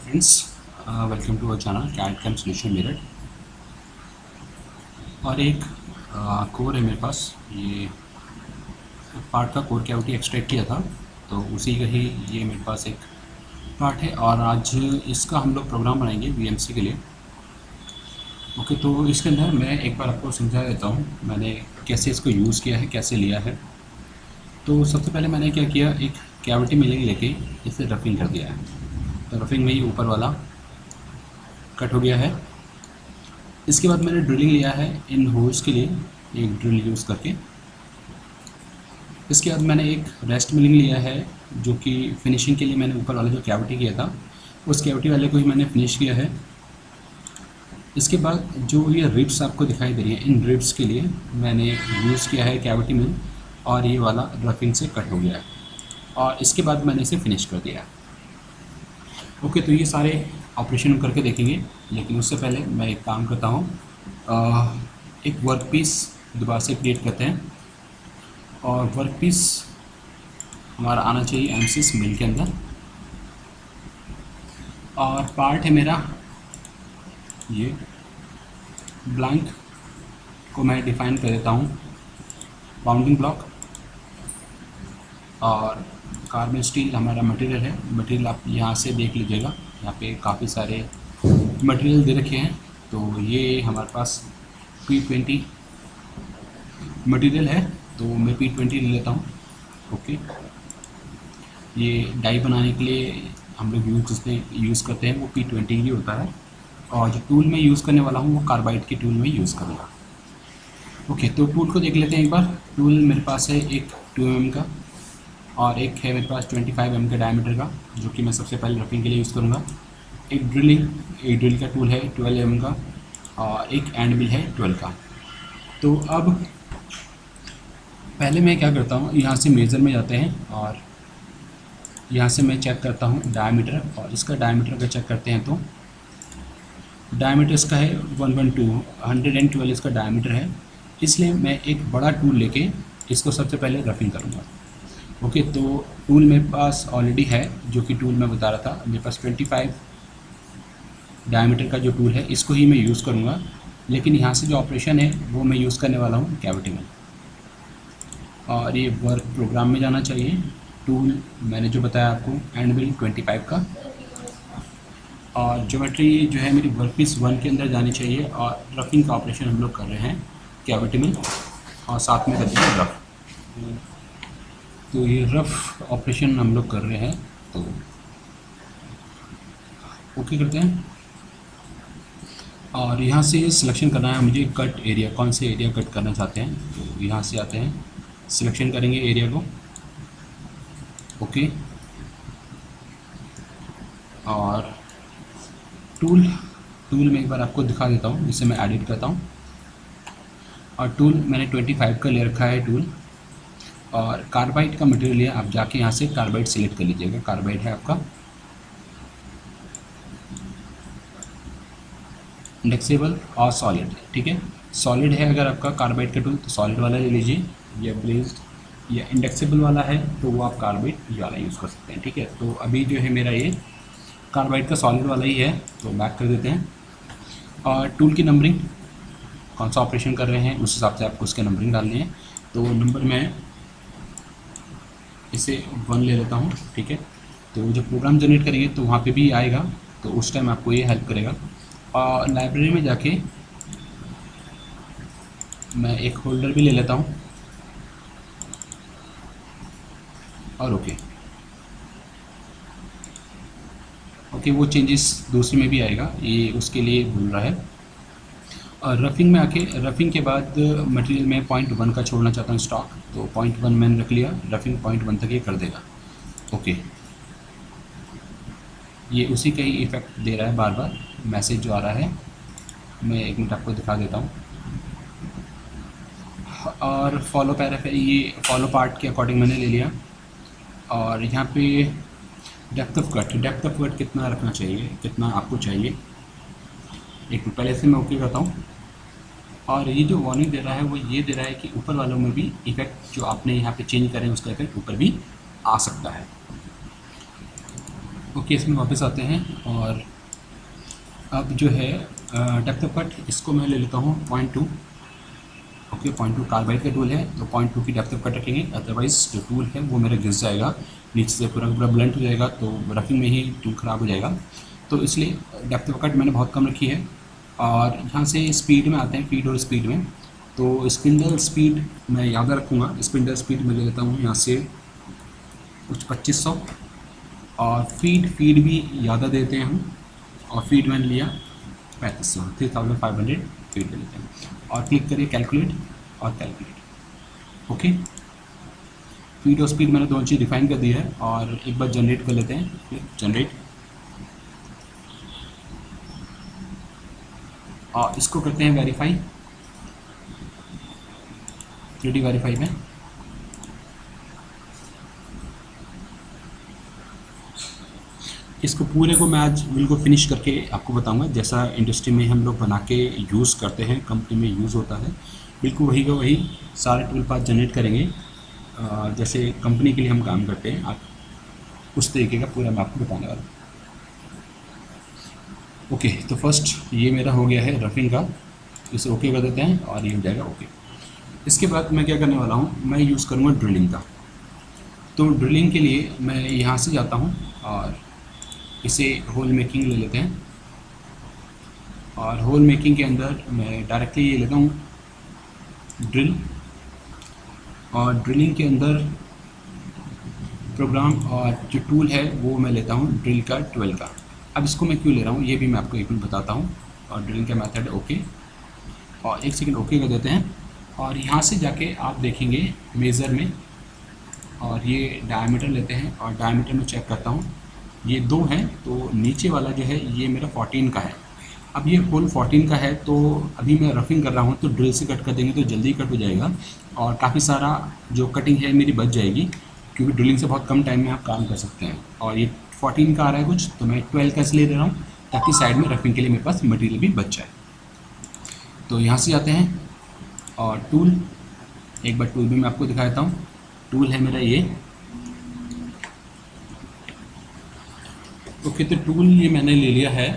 Friends, welcome to our channel CAD CAM solution Meerut. और एक core है मेरे पास। ये पार्ट का कोर कैविटी एक्सट्रैक्ट किया था, तो उसी का ही ये मेरे पास एक पार्ट है। और आज इसका हम लोग प्रोग्राम बनाएंगे वीएमसी के लिए। ओके, तो इसके अंदर मैं एक बार आपको समझा देता हूँ मैंने कैसे इसको यूज़ किया है, कैसे लिया है। तो सबसे पहले मैंने क्या किया, एक कैविटी मिलिंग लेके इसे रफिंग कर दिया है। तो रफिंग में ही ऊपर वाला कट हो गया है। इसके बाद मैंने ड्रिलिंग लिया है इन होल्स के लिए, एक ड्रिल यूज़ करके। इसके बाद मैंने एक रेस्ट मिलिंग लिया है, जो कि फिनिशिंग के लिए मैंने ऊपर वाला जो कैविटी किया था उस कैविटी वाले को ही मैंने फिनिश किया है। इसके बाद जो ये रिब्स आपको दिखाई दे रही है, इन रिब्स के लिए मैंने यूज़ किया है कैविटी मिल, और ये वाला रफिंग से कट हो गया है। और इसके बाद मैंने इसे फिनिश कर दिया। ओके, तो ये सारे ऑपरेशन करके देखेंगे, लेकिन उससे पहले मैं एक काम करता हूँ। एक वर्क पीस दोबारा से क्रिएट करते हैं, और वर्क पीस हमारा आना चाहिए एमसीस मिल के अंदर। और पार्ट है मेरा ये ब्लैंक को मैं डिफ़ाइन कर देता हूँ बाउंडिंग ब्लॉक। और कार्बन स्टील हमारा मटेरियल है। मटेरियल आप यहाँ से देख लीजिएगा, यहाँ पे काफ़ी सारे मटेरियल दे रखे हैं। तो ये हमारे पास P20 मटेरियल है, तो मैं P20 ले लेता हूँ। ओके, ये डाई बनाने के लिए हम लोग यूज़ करते हैं वो P20 ही होता है। और जो टूल मैं यूज़ करने वाला हूँ वो कार्बाइड की टूल में यूज़ करूँगा। ओके, तो टूल को देख लेते हैं एक बार। टूल मेरे पास है एक 2 mm का, और एक है मेरे पास 25 mm का डायमीटर का, जो कि मैं सबसे पहले रफिंग के लिए यूज़ करूँगा। एक ड्रिल का टूल है 12 mm का, और एक एंड मिल है 12 का। तो अब पहले मैं क्या करता हूँ, यहाँ से मेज़र में जाते हैं और यहाँ से मैं चेक करता हूँ डायमीटर, और इसका डायमीटर का चेक करते हैं। तो डायमीटर इसका है 112 इसका डायमीटर है। इसलिए मैं एक बड़ा टूल लेके इसको सबसे पहले रफिंग करूँगा। ओके, तो टूल मेरे पास ऑलरेडी है, जो कि टूल मैं बता रहा था। मेरे पास 25 डायमीटर का जो टूल है, इसको ही मैं यूज़ करूँगा। लेकिन यहाँ से जो ऑपरेशन है वो मैं यूज़ करने वाला हूँ कैविटी में। और ये वर्क प्रोग्राम में जाना चाहिए। टूल मैंने जो बताया आपको एंड मिल 25 का, और ज्योमेट्री जो है मेरी वर्कपीस 1 के अंदर जानी चाहिए। और रफिंग का ऑपरेशन हम लोग कर रहे हैं कैविटी में, और साथ में कर देंगे रफ। तो ये रफ ऑपरेशन हम लोग कर रहे हैं, तो ओके करते हैं। और यहाँ से सिलेक्शन करना है मुझे कट एरिया, कौन से एरिया कट करना चाहते हैं। तो यहाँ से आते हैं, सिलेक्शन करेंगे एरिया को। ओके, और टूल में एक बार आपको दिखा देता हूँ, जिसे मैं एडिट करता हूँ। और टूल मैंने 25 का ले रखा है टूल। और कार्बाइड का मटेरियल है, आप जाके यहाँ से कार्बाइड सेलेक्ट कर लीजिएगा। कार्बाइड है आपका इंडेक्सेबल और सॉलिड, ठीक है। सॉलिड है अगर आपका कार्बाइड का टूल तो सॉलिड वाला ले लीजिए, या ब्लेज्ड या इंडेक्सेबल वाला है तो वो आप कार्बाइड वाला यूज़ कर सकते हैं, ठीक है। तो अभी जो है मेरा ये कार्बाइड का सॉलिड वाला ही है, तो बैक कर देते हैं। और टूल की नंबरिंग, कौन सा ऑपरेशन कर रहे हैं उस हिसाब से आपको उसके नंबरिंग डालनी है। तो नंबर मैं इसे 1 ले लेता हूँ, ठीक है। तो जब प्रोग्राम जनरेट करेंगे तो वहाँ पे भी आएगा, तो उस टाइम आपको ये हेल्प करेगा। और लाइब्रेरी में जाके मैं एक होल्डर भी ले लेता हूँ, और ओके वो चेंजेस दूसरे में भी आएगा, ये उसके लिए बोल रहा है। और रफिंग में आके, रफिंग के बाद मटेरियल में 0.1 का छोड़ना चाहता हूँ स्टॉक, तो 0.1 मैंने रख लिया। रफिंग 0.1 तक ये कर देगा। ओके, ये उसी का ही इफ़ेक्ट दे रहा है, बार बार मैसेज जो आ रहा है। मैं 1 मिनट आपको दिखा देता हूँ। और फॉलो पैराग्राफ है, ये फॉलो पार्ट के अकॉर्डिंग मैंने ले लिया। और यहाँ पे डेप्थ ऑफ कट कितना रखना चाहिए, कितना आपको चाहिए, एक पहले से मैं ओके करता हूँ। और ये जो वार्निंग दे रहा है वो ये दे रहा है कि ऊपर वालों में भी इफेक्ट जो आपने यहाँ पे चेंज करें उसका इफेक्ट ऊपर भी आ सकता है। ओके, इसमें वापस आते हैं और अब जो है डेप्थ ऑफ कट इसको मैं ले लेता हूँ 0.2। ओके, 0.2 कार्बाइड का टूल है तो 0.2 की डेप्थ ऑफ कट रखेंगे, अदरवाइज जो टूल है वो मेरा घिस जाएगा, नीचे से पूरा पूरा ब्लंट हो जाएगा, तो रफिंग में ही टूल ख़राब हो जाएगा। तो इसलिए डेप्थ ऑफ कट मैंने बहुत कम रखी है। और यहाँ से स्पीड में आते हैं, फीड और स्पीड में। तो स्पिंडल स्पीड मैं याद रखूँगा, स्पिंडल स्पीड मैं ले लेता हूँ यहाँ से कुछ 2500। और फीड भी ज़्यादा देते हैं हम, और फीड मैंने लिया 3500, 3500 फीड ले लेते हैं। और क्लिक करिए कैलकुलेट और कैलकुलेट। ओके, फीड और स्पीड मैंने दोनों चीज़ डिफाइन कर दी है। और एक बार जनरेट कर लेते हैं, जनरेट, और इसको करते हैं वेरीफाई 3D वेरीफाई में। इसको पूरे को मैं आज बिल्कुल फिनिश करके आपको बताऊंगा, जैसा इंडस्ट्री में हम लोग बना के यूज़ करते हैं, कंपनी में यूज़ होता है, बिल्कुल वही का वही सारे टूल पाथ जनरेट करेंगे जैसे कंपनी के लिए हम काम करते हैं, आप उस तरीके का पूरा मैं आपको बताने वाला हूँ। ओके, तो फर्स्ट ये मेरा हो गया है रफिंग का, इसे ओके कर देते हैं और ये हो जाएगा ओके। इसके बाद मैं क्या करने वाला हूँ, मैं यूज़ करूँगा ड्रिलिंग का। तो ड्रिलिंग के लिए मैं यहाँ से जाता हूँ और इसे होल मेकिंग ले लेते हैं। और होल मेकिंग के अंदर मैं डायरेक्टली ये लेता हूँ ड्रिल, और ड्रिलिंग के अंदर प्रोग्राम और जो टूल है वो मैं लेता हूँ ड्रिल का 12 का। अब इसको मैं क्यों ले रहा हूँ ये भी मैं आपको एक मिनट बताता हूँ। और ड्रिलिंग का मेथड ओके, और एक सेकंड ओके कर देते हैं। और यहाँ से जाके आप देखेंगे मेज़र में, और ये डायमीटर लेते हैं और डायमीटर में चेक करता हूँ, ये 2 है, तो नीचे वाला जो है ये मेरा 14 का है। अब ये होल 14 का है, तो अभी मैं रफिंग कर रहा हूँ तो ड्रिल से कट कर देंगे तो जल्दी कट हो जाएगा, और काफ़ी सारा जो कटिंग है मेरी बच जाएगी, क्योंकि ड्रिलिंग से बहुत कम टाइम में आप काम कर सकते हैं। और ये 14 का आ रहा है कुछ, तो मैं 12 का इसलिए ले रहा हूँ ताकि साइड में रफिंग के लिए मेरे पास मटेरियल भी बच जाए। तो यहाँ से जाते हैं और टूल, एक बार टूल भी मैं आपको दिखा देता हूँ। टूल है मेरा ये, ओके। तो टूल ये मैंने ले लिया है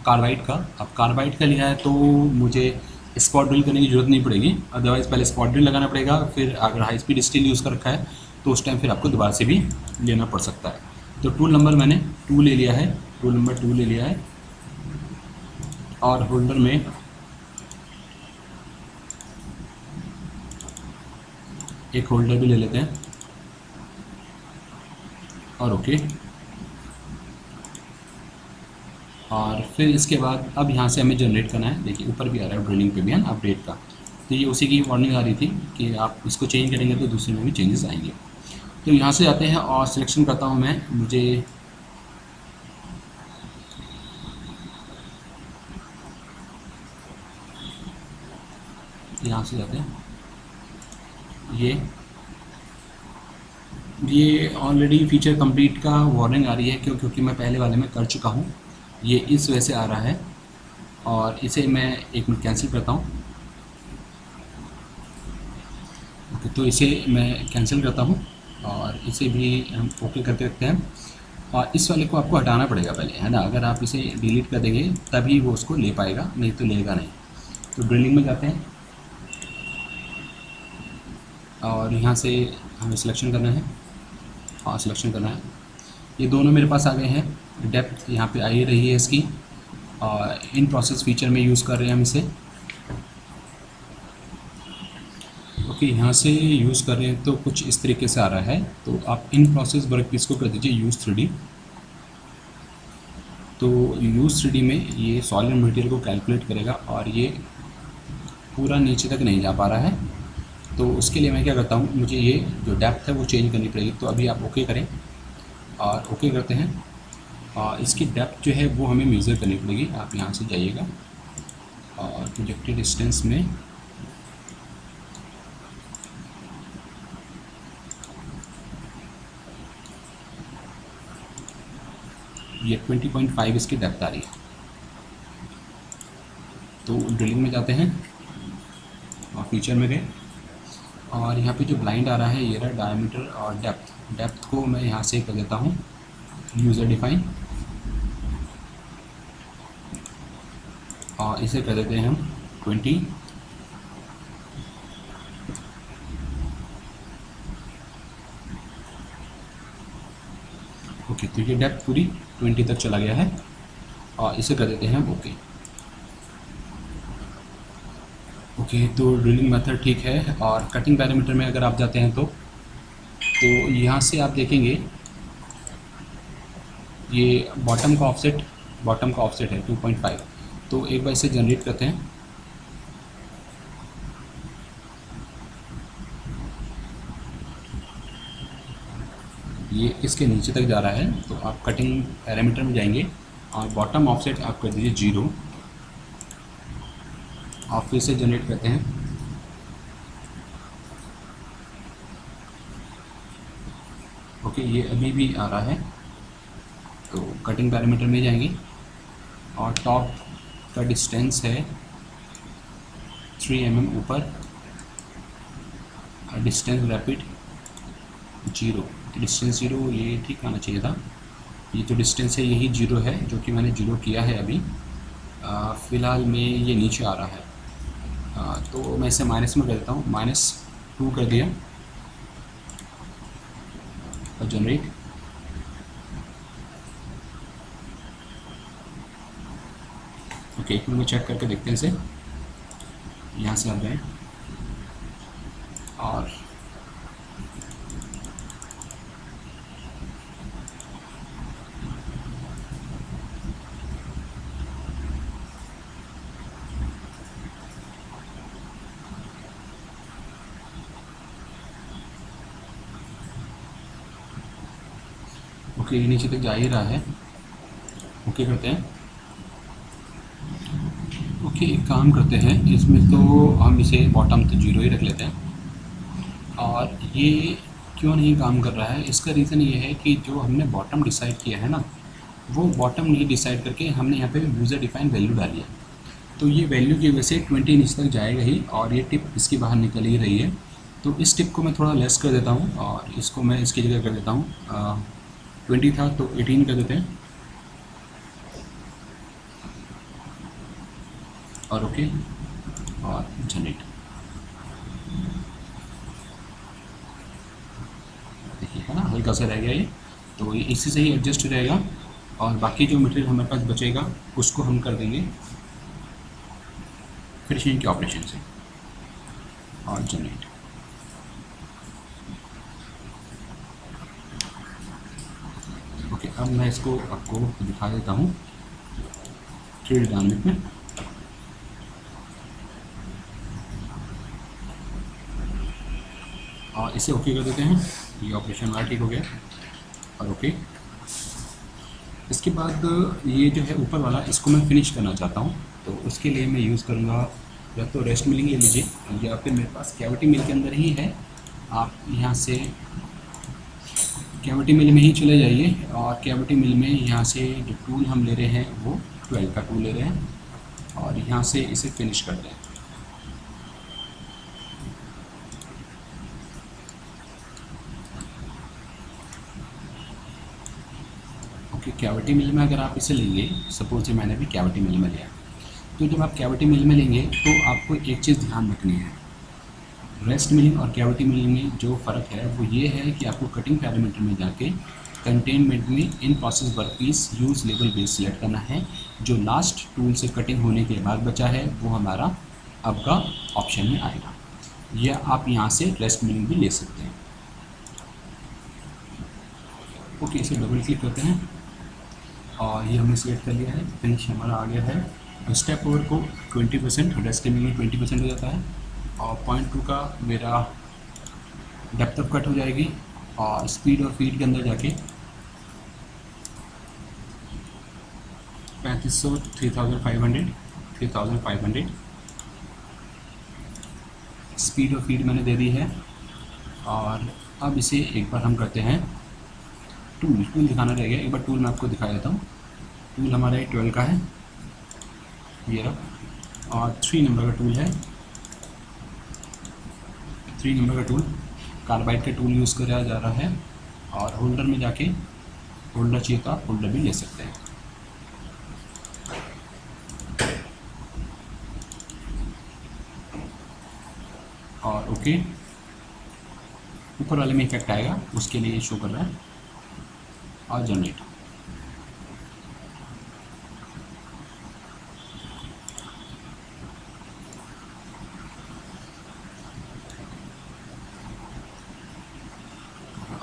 कार्बाइड का। अब कार्बाइड का लिया है तो मुझे स्पॉट ड्रिल करने की ज़रूरत नहीं पड़ेगी, अदरवाइज़ पहले स्पॉट ड्रिल लगाना पड़ेगा, फिर अगर हाई स्पीड स्टील यूज़ कर रखा है तो उस टाइम फिर आपको दोबारा से भी लेना पड़ सकता है। तो टूल नंबर मैंने 2 ले लिया है, टूल नंबर 2 ले लिया है। और होल्डर में एक होल्डर भी ले लेते हैं और ओके। और फिर इसके बाद अब यहाँ से हमें जनरेट करना है। देखिए ऊपर भी आ रहा है ड्रिलिंग पे भी है ना अपडेट का, तो ये उसी की वार्निंग आ रही थी कि आप इसको चेंज करेंगे तो दूसरे में भी चेंजेस आएंगे। तो यहाँ से जाते हैं और सिलेक्शन करता हूँ मैं, मुझे यहाँ से जाते हैं, ये ऑलरेडी फीचर कंप्लीट का वार्निंग आ रही है, क्योंकि मैं पहले वाले में कर चुका हूँ, ये इस वजह से आ रहा है। और इसे मैं एक मिनट कैंसिल करता हूँ। ओके, तो इसे मैं कैंसिल करता हूँ और इसे भी हम ओके करते रखते हैं। और इस वाले को आपको हटाना पड़ेगा पहले, है ना, अगर आप इसे डिलीट कर देंगे तभी वो उसको ले पाएगा, नहीं तो लेगा नहीं। तो ड्रिलिंग में जाते हैं और यहाँ से हमें सिलेक्शन करना है, और सिलेक्शन करना है। ये दोनों मेरे पास आ गए हैं, डेप्थ यहाँ पे आ ही रही है इसकी, और इन प्रोसेस फीचर में यूज़ कर रहे हैं हम इसे। ओके, यहाँ से यूज़ कर रहे हैं तो कुछ इस तरीके से आ रहा है। तो आप इन प्रोसेस वर्क पीस को कर दीजिए यूज़ 3D। तो यूज़ 3D में ये सॉलिड मटेरियल को कैलकुलेट करेगा, और ये पूरा नीचे तक नहीं जा पा रहा है। तो उसके लिए मैं क्या करता हूँ, मुझे ये जो डेप्थ है वो चेंज करनी पड़ेगी। तो अभी आप ओके करें और ओके करते हैं, और इसकी डेप्थ जो है वो हमें मेज़र करनी पड़ेगी। आप यहाँ से जाइएगा और प्रोजेक्टेड डिस्टेंस में ये 20.5 इसकी डेप्थ आ रही है। तो ड्रिलिंग में जाते हैं और फीचर में गए, और यहाँ पे जो ब्लाइंड आ रहा है ये रहा डायमीटर और डेप्थ को मैं यहाँ से कर देता हूँ यूज़र डिफाइन, और इसे कर देते हैं हम 20। ओके, तो ये डेप्थ पूरी 20 तक चला गया है और इसे कर देते हैं हम ओके। ओके, तो ड्रिलिंग मेथड ठीक है। और कटिंग पैरामीटर में अगर आप जाते हैं तो यहाँ से आप देखेंगे ये बॉटम का ऑफसेट है 2.5। तो एक बार इसे जनरेट करते हैं। ये इसके नीचे तक जा रहा है, तो आप कटिंग पैरामीटर में जाएंगे और बॉटम ऑफसेट आप कर दीजिए 0। आप फिर से जनरेट करते हैं। ओके, ये अभी भी आ रहा है, तो कटिंग पैरामीटर में जाएंगे और टॉप का डिस्टेंस है 3 mm ऊपर, डिस्टेंस रैपिड 0। डिस्टेंस 0 ये ठीक आना चाहिए था। ये जो डिस्टेंस है यही 0 है, जो कि मैंने 0 किया है अभी। फ़िलहाल में ये नीचे आ रहा है, तो मैं इसे माइनस में कर देता हूँ। -2 कर दिया और जनरेट। ओके, एक मिनट चेक करके देखते हैं इसे। यहाँ से आ गए और ओके, ये नीचे तक जा ही रहा है। ओके करते हैं। ओके, एक काम करते हैं, इसमें तो हम इसे बॉटम तो 0 ही रख लेते हैं। और ये क्यों नहीं काम कर रहा है, इसका रीज़न ये है कि जो हमने बॉटम डिसाइड किया है ना, वो बॉटम नहीं डिसाइड करके हमने यहाँ पे यूज़र डिफाइन वैल्यू डाली है। तो ये वैल्यू की वजह से 20 नीचे तक जाएगा ही, और ये टिप इसकी बाहर निकल ही रही है। तो इस टिप को मैं थोड़ा लेस कर देता हूँ और इसको मैं इसकी जगह कर देता हूँ 20 था तो 18 कर देते हैं और ओके और जनरेट। देखिए है ना, हल्का सा रह गया ये, तो ये इसी से ही एडजस्ट हो जाएगा। और बाकी जो मटेरियल हमारे पास बचेगा उसको हम कर देंगे फिनिशिंग के ऑपरेशन से और जनरेट। ओके, अब मैं इसको आपको दिखा देता हूँ 3D डायनामिक में। और इसे ओके कर देते हैं। ये ऑपरेशन हमारा ठीक हो गया और ओके। इसके बाद ये जो है ऊपर वाला, इसको मैं फिनिश करना चाहता हूँ, तो उसके लिए मैं यूज़ करूँगा या तो रेस्ट मिलिंग ले लीजिए, या फिर मेरे पास कैविटी मिल के अंदर ही है। आप यहाँ से कैविटी मिल में ही चले जाइए और कैविटी मिल में यहाँ से जो टूल हम ले रहे हैं वो 12 का टूल ले रहे हैं और यहाँ से इसे फिनिश कर दें। ओके, कैविटी मिल में अगर आप इसे लेंगे, सपोज से मैंने भी कैविटी मिल में लिया, तो जब आप कैविटी मिल में लेंगे तो आपको एक चीज़ ध्यान रखनी है। रेस्ट मिलिंग और कैविटी मिलिंग में जो फ़र्क है वो ये है कि आपको कटिंग पैरामीटर में जाके कंटेनमेंट में in process workpiece use level base select करना है। जो लास्ट टूल से कटिंग होने के बाद बचा है वो हमारा अब का ऑप्शन में आएगा, या आप यहाँ से रेस्ट मिलिंग भी ले सकते हैं। ओके, इसे डबल क्लिक करते हैं और ये हमने सेलेक्ट कर लिया है। फिनिश हमारा आ गया है। स्टेप ओवर को 20%, रेस्ट मिलिंग में 20% हो जाता है और 0.2 का मेरा डेप्थ ऑफ कट हो जाएगी और स्पीड और फीड के अंदर जाके 3500 3500 स्पीड और फीड मैंने दे दी है। और अब इसे एक बार हम करते हैं टूल दिखाना रह गया, एक बार टूल मैं आपको दिखा देता हूँ। टूल हमारा 12 का है ये रहा, और 3 नंबर का टूल है। 3 नंबर का टूल कार्बाइड का टूल यूज़ कराया जा रहा है और होल्डर में जाके फोल्डर चाहिए तो आप फोल्डर भी ले सकते हैं। और ओके, ऊपर वाले में इफेक्ट आएगा, उसके लिए शो कर रहा है। और जनरेट,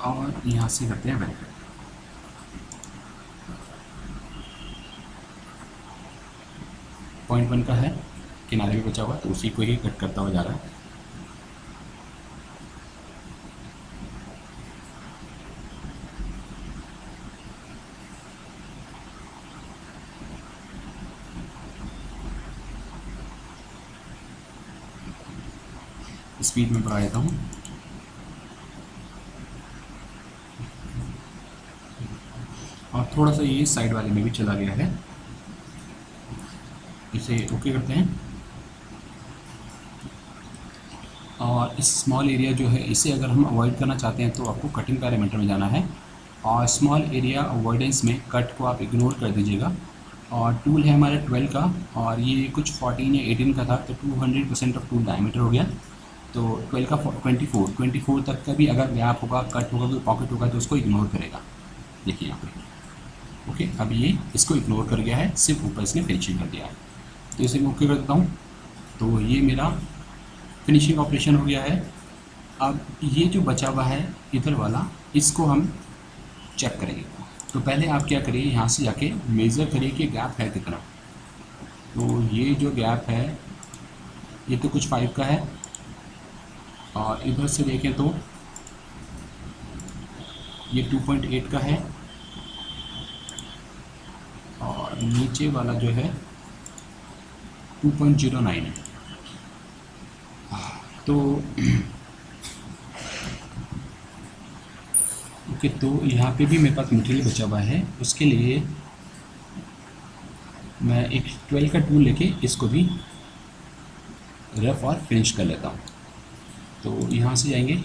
और यहाँ से करते हैं वेरीफाई। .1 का है, किनारे भी बचा हुआ, तो उसी को ही कट करता हुआ जा रहा है। स्पीड में बढ़ा देता हूँ। और थोड़ा सा ये साइड वाले में भी चला गया है, इसे ओके करते हैं। और इस स्मॉल एरिया जो है, इसे अगर हम अवॉइड करना चाहते हैं तो आपको कटिंग पैरामीटर में जाना है, और स्मॉल एरिया अवॉइडेंस में कट को आप इग्नोर कर दीजिएगा। और टूल है हमारा 12 का, और ये कुछ 14 या 18 का था, तो 200% ऑफ टूल डायमीटर हो गया। तो 12 का 24 तक का भी अगर गैप होगा, कट होगा, कोई पॉकेट होगा, तो उसको इग्नोर करेगा। देखिए यहाँ पे ओके, अब ये इसको इग्नोर कर गया है, सिर्फ ऊपर इसने फिनिशिंग कर दिया है। तो इसे मैं ओके कर देता हूँ। तो ये मेरा फिनिशिंग ऑपरेशन हो गया है। अब ये जो बचा हुआ है इधर वाला, इसको हम चेक करेंगे। तो पहले आप क्या करिए, यहाँ से जाके मेज़र करिए कि गैप है कितना। तो ये जो गैप है, ये तो कुछ 5 का है, और इधर से देखें तो ये 2.8 का है, और नीचे वाला जो है 2.09 है। तो ओके, तो यहाँ पे भी मेरे पास मटेरियल बचा हुआ है, उसके लिए मैं एक 12 का टूल लेके इसको भी रफ और फिनिश कर लेता हूँ। तो यहाँ से जाएंगे,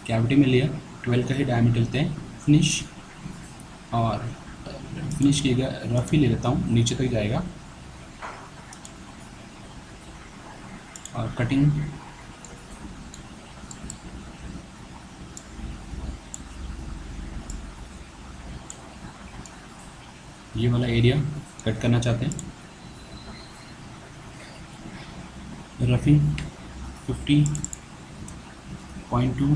कैविटी में लिया, 12 का ही डायमीटर लेते हैं, फिनिश, और फिनिश किएगा, रफ ही ले लेता हूँ, नीचे तक जाएगा, और कटिंग, ये वाला एरिया कट करना चाहते हैं, रफिंग 50.2,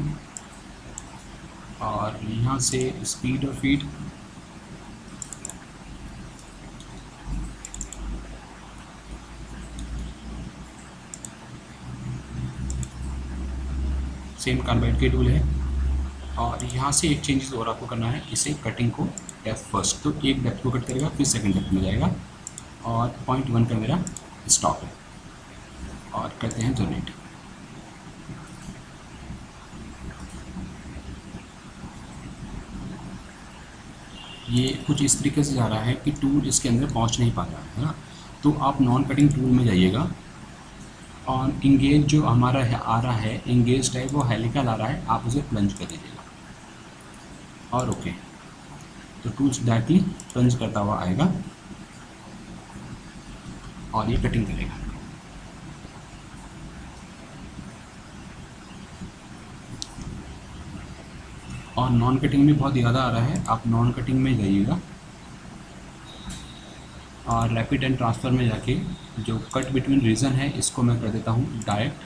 और यहाँ से स्पीड और फीड सेम कार्बाइड के टूल है। और यहाँ से एक चेंजेस और आपको करना है, इसे कटिंग को डेप्थ फर्स्ट, तो एक डेप्थ को कट करेगा, फिर सेकंड डेप्थ में जाएगा, और 0.1 का मेरा स्टॉप है, और करते हैं जनरेट। ये कुछ इस तरीके से जा रहा है कि टूल इसके अंदर पहुंच नहीं पा रहा है ना। तो आप नॉन कटिंग टूल में जाइएगा, और इंगेज जो हमारा है आ रहा है, इंगेज टाइप वो हेलिकल आ रहा है, आप उसे प्लंज कर दीजिएगा, और ओके। तो टूल्स डायरेक्टली प्लंज करता हुआ आएगा, और ये कटिंग करेगा। और नॉन कटिंग में बहुत ज़्यादा आ रहा है, आप नॉन कटिंग में जाइएगा, और रैपिड एंड ट्रांसफ़र में जाके जो कट बिटवीन रीजन है, इसको मैं कर देता हूँ डायरेक्ट,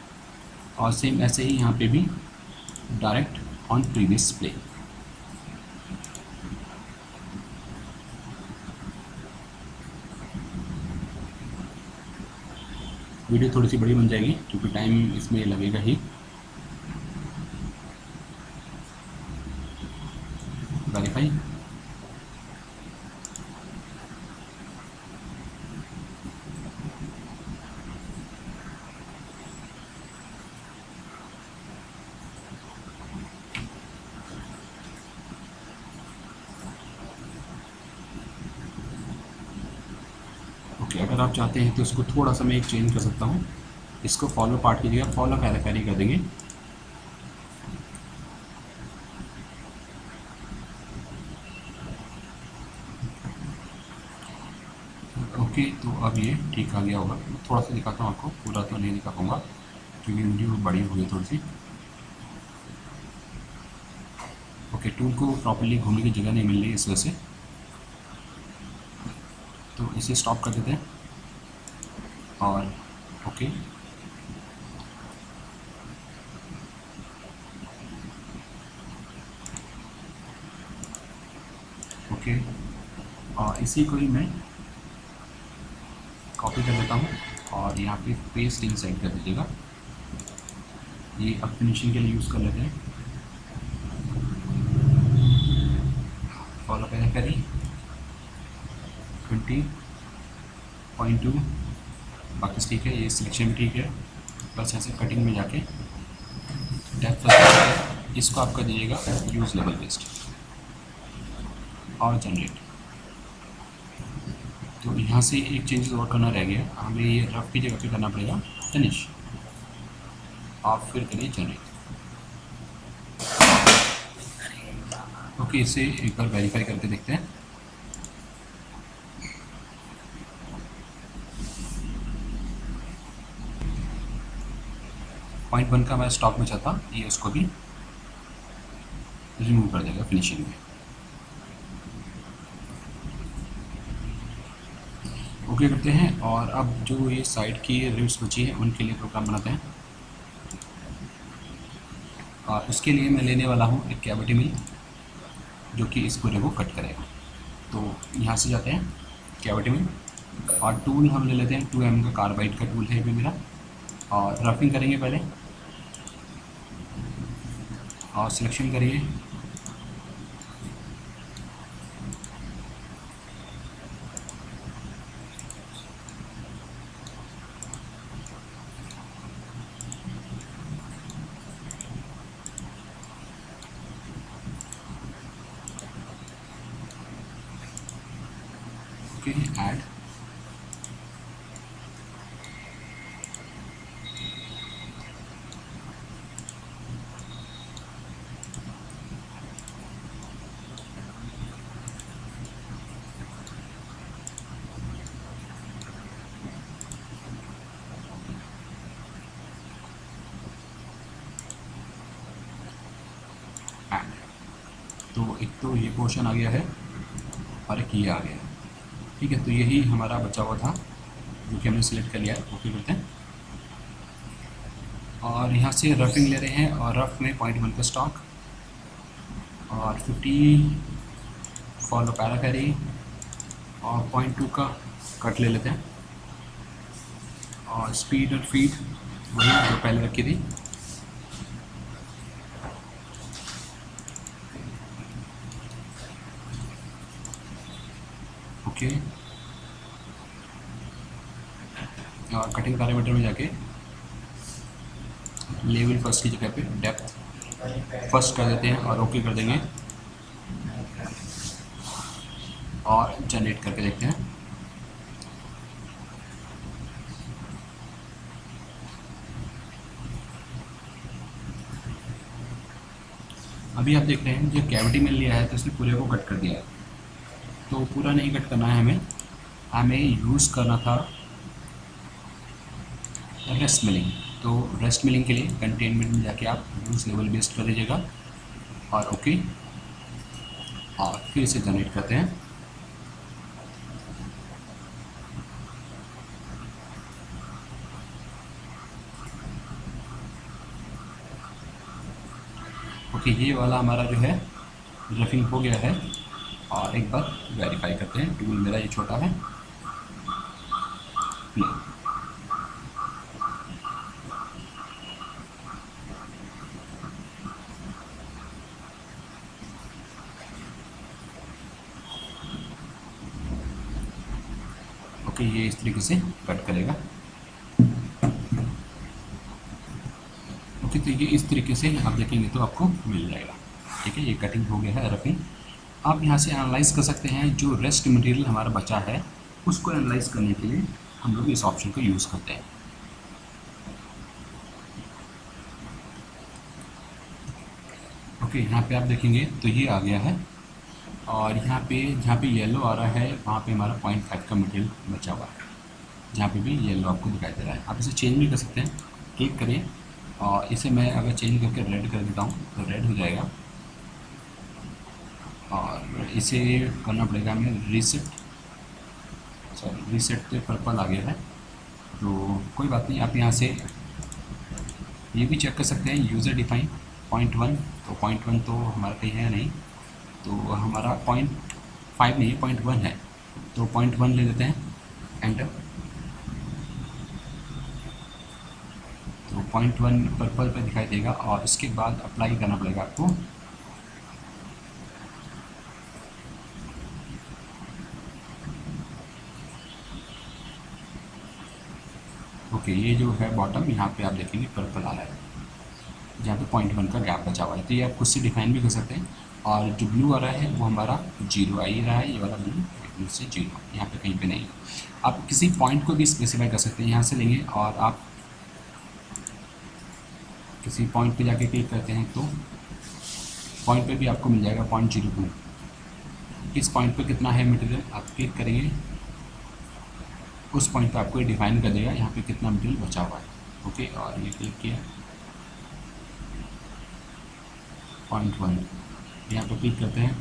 और सेम ऐसे ही यहाँ पे भी direct on previous play. Video थोड़ी सी बड़ी बन जाएगी क्योंकि टाइम इसमें लगेगा ही। Verify, okay. अगर आप चाहते हैं तो इसको थोड़ा सा मैं एक चेंज कर सकता हूँ, इसको फॉलो पार्ट की जगह फॉलो कैरी कर देंगे। ओके, तो अब ये ठीक आ गया होगा। मैं थोड़ा सा दिखाता हूँ आपको, पूरा तो नहीं दिखा पाऊँगा क्योंकि वीडियो बड़ी हो गई थोड़ी सी। ओके, टूल को प्रॉपर्ली घूमने की जगह नहीं मिल रही इस वजह से, तो इसे स्टॉप कर देते हैं और ओके। ओके, और इसी को ही मैं कॉपी कर लेता हूँ और यहाँ पे पेस्ट इनसाइड कर दीजिएगा। ये अब फिनिशिंग के लिए यूज़ कर लेते हैं। फॉलो करी 20.2, बाकी ठीक है, ये सिलेक्शन भी ठीक है। बस ऐसे कटिंग में जाके डेप्थ इसको आप कर दीजिएगा यूज़ लेवल बेस्ड और जनरेट। तो यहाँ से एक चेंजेस और करना रह गया, हमें ये रफ की जगह पे करना पड़ेगा फिनिश, आप फिर करिए जनरेट। ओके, इसे एक बार वेरीफाई करके देखते हैं। पॉइंट 1 का हमारा स्टॉक में था, ये उसको भी रिमूव कर देगा फिनिशिंग में। ओके करते हैं और अब जो ये साइड की रिब्स बची हैं उनके लिए प्रोग्राम बनाते हैं। और उसके लिए मैं लेने वाला हूँ एक कैविटी मिल जो कि इस पूरे को कट करेगा। तो यहाँ से जाते हैं कैविटी मिल और टूल हम ले लेते हैं 2M का कार्बाइड का टूल है भी मेरा, और रफिंग करेंगे पहले और सिलेक्शन करिए। ओके, ऐड तो एक तो ये पोर्शन आ गया है और एक ये आ गया है। ठीक है, तो यही हमारा बचा हुआ था जो कि हमने सिलेक्ट कर लिया है। ओके करते हैं और यहाँ से रफिंग ले रहे हैं और रफ में 0.1 का स्टॉक और 50 फॉलो पैराफेरी और 0.2 का कट ले लेते हैं और स्पीड और फीड वही जो पहले रखी थी। ओके, और कटिंग पैरामीटर में जाके लेवल फर्स्ट की जगह पे डेप्थ फर्स्ट कर देते हैं और ओके कर देंगे और जनरेट करके देखते हैं। अभी आप देख रहे हैं जो कैविटी में लिया है तो इसने पूरे को कट कर दिया है, तो पूरा नहीं कट करना है हमें यूज़ करना था रेस्ट मिलिंग। तो रेस्ट मिलिंग के लिए कंटेनमेंट में जाके आप यूज़ लेवल बेस्ड कर दीजिएगा और ओके और फिर इसे जनरेट करते हैं। ओके, ये वाला हमारा जो है रफिंग हो गया है और एक बार वेरीफाई करते हैं। टूल मेरा ये छोटा है, प्ले। ओके, ये इस तरीके से कट करेगा। ओके, तो ये इस तरीके से आप देखेंगे तो आपको मिल जाएगा। ठीक है, ये कटिंग हो गया है रफिंग। आप यहाँ से एनालाइज कर सकते हैं जो रेस्ट मटेरियल हमारा बचा है उसको एनालाइज करने के लिए हम लोग इस ऑप्शन को यूज़ करते हैं। ओके, यहाँ पे आप देखेंगे तो ये आ गया है और यहाँ पे जहाँ पे येलो आ रहा है वहाँ पे हमारा 0.5 का मटेरियल बचा हुआ है, जहाँ पे भी येलो आपको दिखाई दे रहा है। आप इसे चेंज भी कर सकते हैं, क्लिक करें और इसे मैं अगर चेंज करके रेड कर देता हूँ तो रेड हो जाएगा। और इसे करना पड़ेगा हमें रीसेट, सॉरी रीसेट पे पर्पल आ गया है, तो कोई बात नहीं। आप यहाँ से ये भी चेक कर सकते हैं यूज़र डिफाइन 0.1, तो 0.1 तो हमारा कहीं है नहीं, तो हमारा 0.5 नहीं 0.1 है, तो 0.1 ले लेते हैं, एंटर। तो 0.1 पर्पल पे दिखाई देगा और इसके बाद अप्लाई करना पड़ेगा आपको। ओके, ये जो है बॉटम यहाँ पे आप देखेंगे पर्पल आ रहा है, जहाँ पे 0.1 का गैप बचा हुआ है, तो ये आप खुद से डिफाइन भी कर सकते हैं। और जो ब्लू आ रहा है वो हमारा 0 आ ही रहा है, ये वाला ब्लू से 0, यहाँ पे कहीं पे नहीं। आप किसी पॉइंट को भी स्पेसिफाई कर सकते हैं, यहाँ से लेंगे और आप किसी पॉइंट पे जाके क्लिक करते हैं तो पॉइंट पे भी आपको मिल जाएगा 0.02। किस पॉइंट पे कितना है मटेरियल आप क्लिक करेंगे, उस पॉइंट पे आपको ये डिफाइन कर देगा यहाँ पे कितना मटेरियल बचा हुआ है। ओके, और ये क्लिक किया 0.1, यहाँ पे क्लिक करते हैं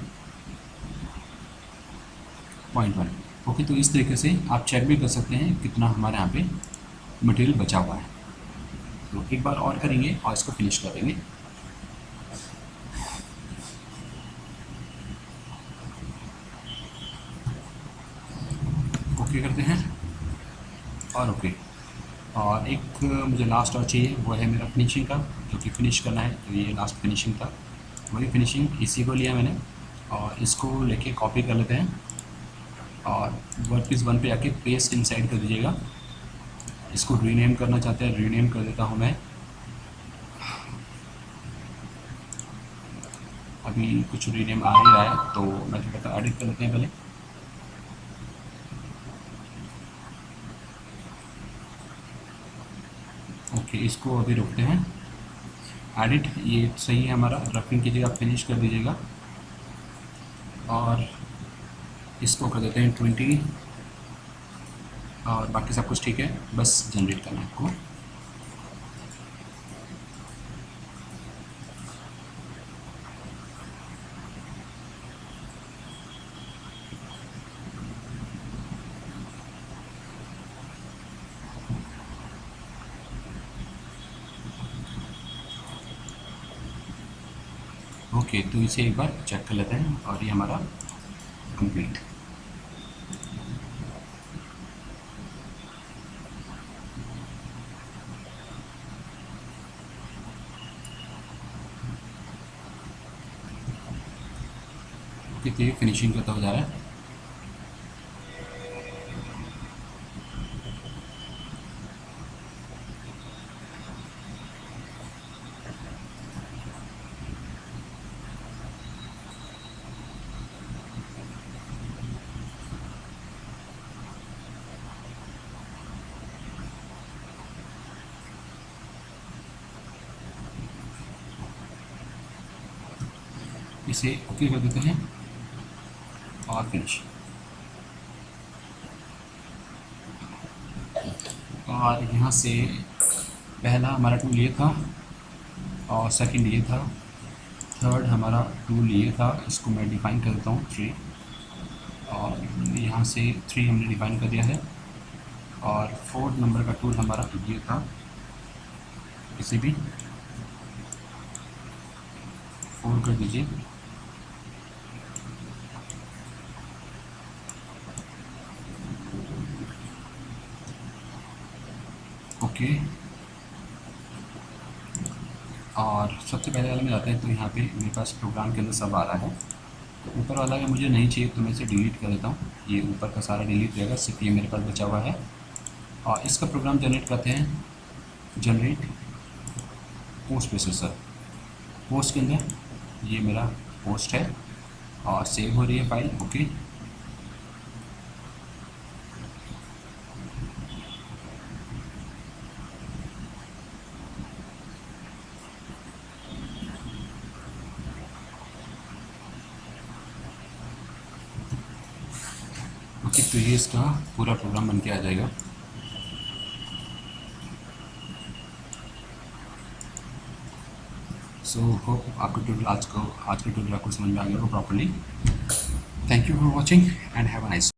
0.1। ओके, तो इस तरीके से आप चेक भी कर सकते हैं कितना हमारे यहाँ पे मटेरियल बचा हुआ है। तो एक बार और करेंगे और इसको फिनिश कर देंगे। ओके करते हैं और ओके, और एक मुझे लास्ट और चाहिए, वो है मेरा फिनिशिंग का, जो कि फिनिश करना है। तो ये लास्ट फिनिशिंग था, वही फिनिशिंग इसी को लिया मैंने और इसको लेके कॉपी कर लेते हैं और वर्ड पीस 1 पे आके पेस्ट इनसाइड कर दीजिएगा। इसको रीनेम करना चाहते हैं, रीनेम कर देता हूँ मैं। अभी कुछ रीनेम आ नहीं रहा है तो मैं क्या कहता हूँ एडिट कर लेते हैं पहले। ओके, इसको अभी रोकते हैं, एडिट ये सही है हमारा, रफिंग कीजिएगा, फिनिश कर दीजिएगा और इसको कर देते हैं 20 और बाकी सब कुछ ठीक है, बस जनरेट करना है आपको। ओके, तो इसे एक बार चेक कर लेते हैं और ये हमारा कंप्लीट। ओके, तो ये फिनिशिंग करता हो जा रहा है। इसे ओके कर देते हैं और फिनिश। और यहाँ से पहला हमारा टूल ये था और सेकंड ये था, थर्ड हमारा टूल ये था, इसको मैं डिफ़ाइन कर देता हूँ 3, और यहाँ से 3 हमने डिफ़ाइन कर दिया है। और फोर्थ नंबर का टूल हमारा ये था, इसे भी 4 कर दीजिए। ओके, और सबसे पहले वाले में जाते हैं तो यहाँ पे मेरे पास प्रोग्राम के अंदर सब आ रहा है, तो ऊपर वाला अगर मुझे नहीं चाहिए तो मैं इसे डिलीट कर देता हूँ, ये ऊपर का सारा डिलीट रहेगा, सिर्फ ये मेरे पास बचा हुआ है। और इसका प्रोग्राम जनरेट करते हैं, जनरेट पोस्ट प्रोसेसर। पोस्ट के अंदर ये मेरा पोस्ट है और सेव हो रही है फाइल। ओके, तो ये इसका पूरा प्रोग्राम बन के आ जाएगा। सो होप आपको ट्यूटोरियल आज के ट्यूटोरियल आपको समझ में आ गया होगा properly. Thank you for watching and have a nice day.